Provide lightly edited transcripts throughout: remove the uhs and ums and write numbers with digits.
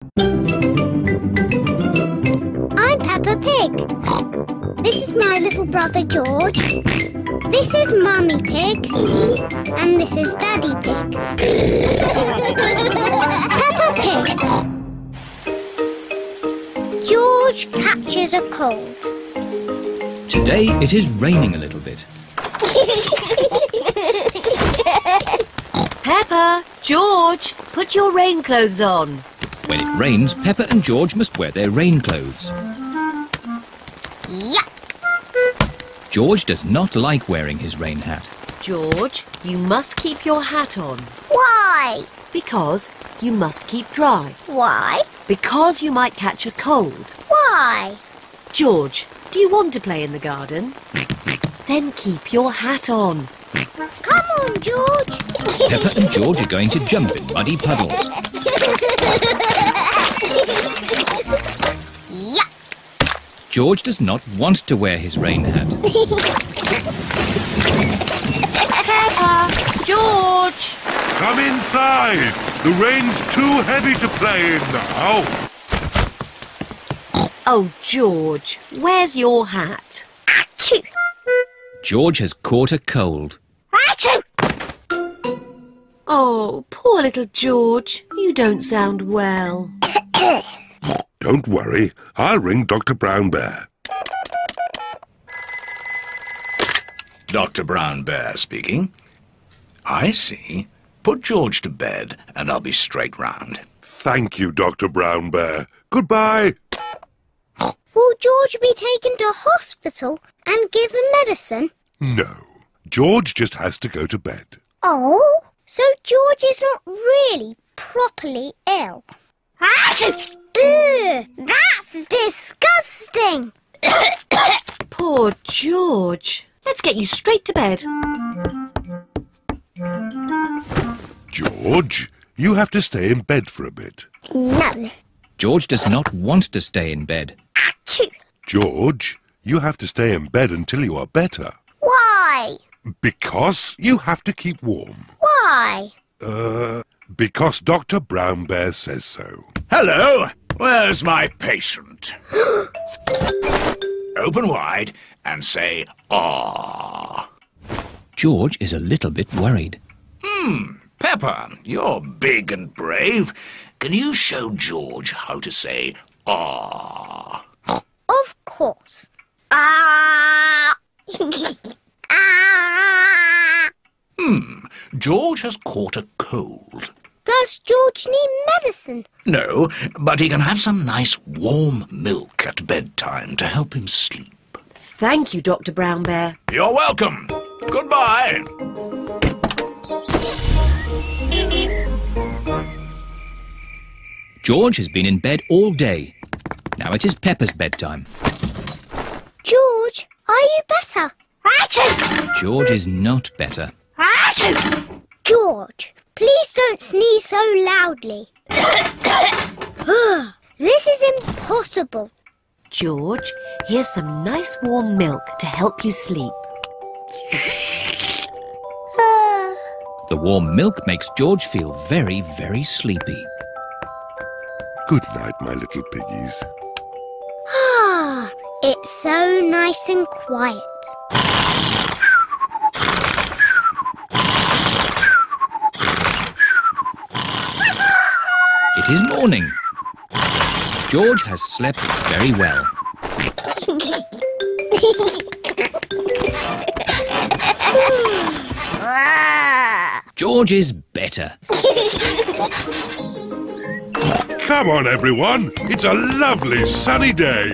I'm Peppa Pig. This is my little brother George. This is Mummy Pig. And this is Daddy Pig. Peppa Pig. George catches a cold. Today it is raining a little bit. Peppa, George, put your rain clothes on. When it rains, Peppa and George must wear their rain clothes. Yuck! George does not like wearing his rain hat. George, you must keep your hat on. Why? Because you must keep dry. Why? Because you might catch a cold. Why? George, do you want to play in the garden? Then keep your hat on. Come on, George. Peppa and George are going to jump in muddy puddles. Yuck! George does not want to wear his rain hat. Peppa, George! Come inside. The rain's too heavy to play in now. Oh, George, where's your hat? Achoo! George has caught a cold. Achoo! Oh, poor little George. You don't sound well. Don't worry. I'll ring Dr. Brown Bear. Dr. Brown Bear speaking. I see. Put George to bed and I'll be straight round. Thank you, Dr. Brown Bear. Goodbye. Will George be taken to hospital and given medicine? No. George just has to go to bed. Oh? So George is not really properly ill? Achoo! Ugh, that's disgusting! Poor George. Let's get you straight to bed. George, you have to stay in bed for a bit. No. George does not want to stay in bed. Achoo! George, you have to stay in bed until you are better. Why? Because you have to keep warm. Why? Because Dr. Brown Bear says so. Hello, where's my patient? Open wide and say, "Ah." George is a little bit worried. Peppa, you're big and brave. Can you show George how to say, "Ah"? Of course. Ah! Ah! George has caught a cold. Does George need medicine? No, but he can have some nice warm milk at bedtime to help him sleep. Thank you, Dr. Brown Bear. You're welcome. Goodbye. George has been in bed all day. Now it is Peppa's bedtime. George, are you better? Achoo! George is not better. Achoo! George, please don't sneeze so loudly. This is impossible. George, here's some nice warm milk to help you sleep. The warm milk makes George feel very, very sleepy. Good night, my little piggies. It's so nice and quiet. It is morning. George has slept very well. George is better. Come on, everyone. It's a lovely sunny day.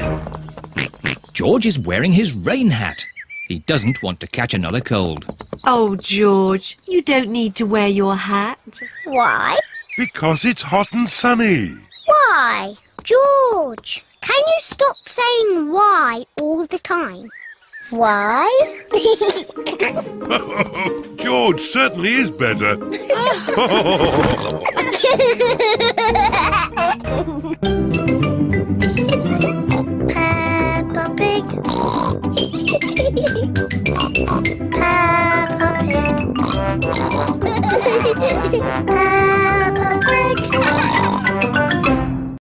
George is wearing his rain hat. He doesn't want to catch another cold. Oh, George, you don't need to wear your hat. Why? Because it's hot and sunny. Why? George, can you stop saying why all the time? Why? George certainly is better.